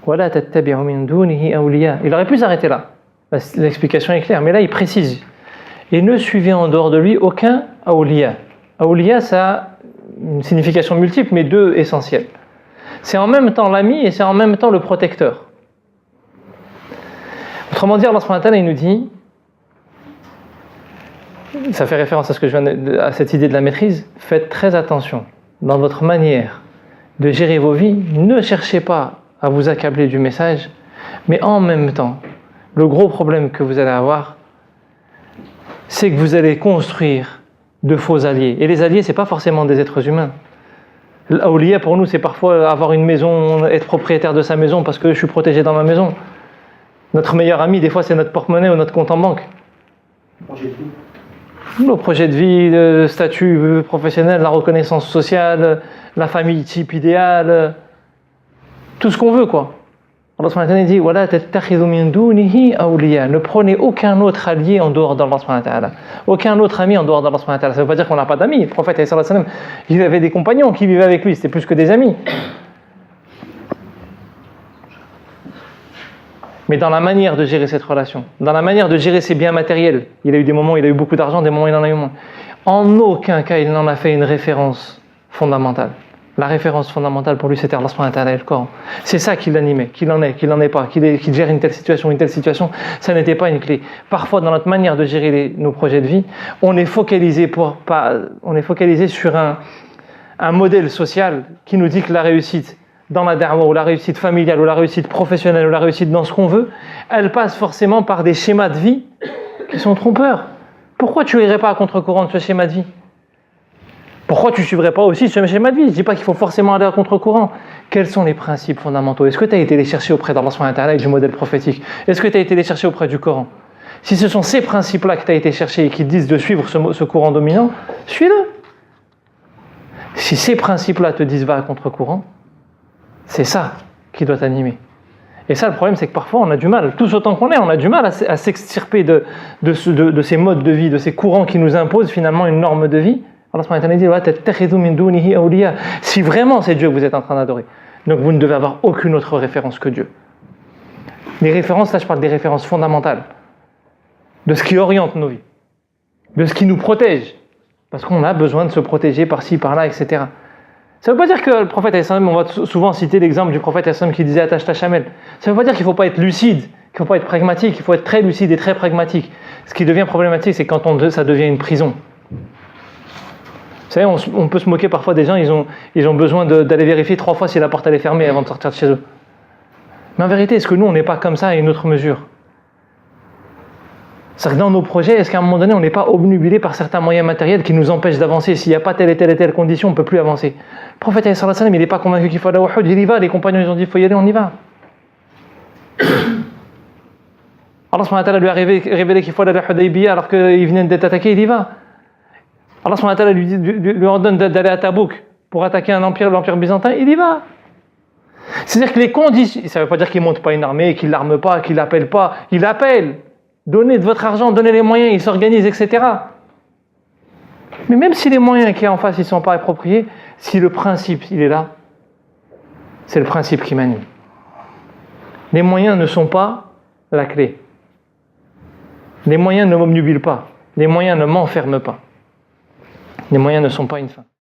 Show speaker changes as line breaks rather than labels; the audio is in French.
وَلَا تَتَّبِعُوا مِن دُونِهِ أَوْلِيَاءَ. Il aurait pu s'arrêter là. L'explication est claire, mais là il précise. Et ne suivez en dehors de lui aucun awliya. Awliya, ça a une signification multiple, mais deux essentielles. C'est en même temps l'ami et c'est en même temps le protecteur. Autrement dit, Allah subhanahu wa ta'ala, il nous dit, ça fait référence à ce que à cette idée de la maîtrise, faites très attention dans votre manière de gérer vos vies, ne cherchez pas à vous accabler du message, mais en même temps, le gros problème que vous allez avoir, c'est que vous allez construire de faux alliés. Et les alliés, ce n'est pas forcément des êtres humains. L'awliya, pour nous, c'est parfois avoir une maison, être propriétaire de sa maison parce que je suis protégé dans ma maison. Notre meilleur ami, des fois, c'est notre porte-monnaie ou notre compte en banque. Nos projets de vie, le statut professionnel, la reconnaissance sociale, la famille type idéale, tout ce qu'on veut, quoi. Allah subhanahu wa ta'ala dit وَلَا تَتَّخِذُوا مِن دُونِهِ أَوْلِيَاءَ. Ne prenez aucun autre allié en dehors d'Allah subhanahu wa ta'ala. Aucun autre ami en dehors d'Allah subhanahu wa ta'ala. Ça ne veut pas dire qu'on n'a pas d'amis. Le prophète sallallahu alayhi wa sallam, il avait des compagnons qui vivaient avec lui, c'était plus que des amis. Mais dans la manière de gérer cette relation, dans la manière de gérer ses biens matériels, il a eu des moments où il a eu beaucoup d'argent, des moments où il en a eu moins. En aucun cas, il n'en a fait une référence fondamentale. La référence fondamentale pour lui, c'était Allah subhanahu wa ta'ala et le Coran. C'est ça qui l'animait, qu'il en ait pas, qu'il gère une telle situation, ça n'était pas une clé. Parfois, dans notre manière de gérer nos projets de vie, on est focalisé sur un modèle social qui nous dit que la réussite dans la da'wa, ou la réussite familiale, ou la réussite professionnelle, ou la réussite dans ce qu'on veut, elle passe forcément par des schémas de vie qui sont trompeurs. Pourquoi tu n'irais pas à contre-courant de ce schéma de vie ? Pourquoi tu ne suivrais pas aussi ce schéma de vie ? Je ne dis pas qu'il faut forcément aller à contre-courant. Quels sont les principes fondamentaux ? Est-ce que tu as été les chercher auprès d'Allah subhanahu wa ta'ala et du modèle prophétique ? Est-ce que tu as été les chercher auprès du Coran ? Si ce sont ces principes-là que tu as été chercher et qui te disent de suivre ce courant dominant, suis-le. Si ces principes-là te disent va à contre-courant, c'est ça qui doit t'animer. Et ça, le problème, c'est que parfois, on a du mal, tous autant qu'on est, on a du mal à s'extirper de ces modes de vie, de ces courants qui nous imposent finalement une norme de vie. Allah subhanahu wa ta'ala dit si vraiment c'est Dieu que vous êtes en train d'adorer, donc vous ne devez avoir aucune autre référence que Dieu. Les références, là je parle des références fondamentales, de ce qui oriente nos vies, de ce qui nous protège, parce qu'on a besoin de se protéger par-ci, par-là, etc. Ça ne veut pas dire que le prophète, on va souvent citer l'exemple du prophète qui disait attache ta chamelle. Ça ne veut pas dire qu'il ne faut pas être lucide, qu'il ne faut pas être pragmatique, il faut être très lucide et très pragmatique. Ce qui devient problématique, c'est quand ça devient une prison. Vous savez, on peut se moquer parfois des gens, ils ont besoin d'aller vérifier 3 fois si la porte elle est fermée avant de sortir de chez eux. Mais en vérité, est-ce que nous, on n'est pas comme ça à une autre mesure ? C'est-à-dire que dans nos projets, est-ce qu'à un moment donné, on n'est pas obnubilé par certains moyens matériels qui nous empêchent d'avancer ? S'il n'y a pas telle et telle condition, on ne peut plus avancer. Le prophète, sallallahu alayhi wa sallam, il n'est pas convaincu qu'il faut aller à Uhud, il y va. Les compagnons, ils ont dit, il faut y aller, on y va. Allah subhanahu wa ta'ala lui a révélé qu'il faut aller à Hudaybiyah alors qu'ils venaient d'être attaqués, il y va. Allah subhanahu wa ta'ala lui ordonne d'aller à Tabouk pour attaquer l'empire byzantin, il y va. C'est-à-dire que les conditions, ça ne veut pas dire qu'il ne monte pas une armée, qu'il ne l'arme pas, qu'il n'appelle pas, il appelle. Donnez de votre argent, donnez les moyens, il s'organise, etc. Mais même si les moyens qui sont en face ne sont pas appropriés, si le principe il est là, c'est le principe qui m'anime. Les moyens ne sont pas la clé. Les moyens ne m'obnubilent pas. Les moyens ne m'enferment pas. Les moyens ne sont pas une fin.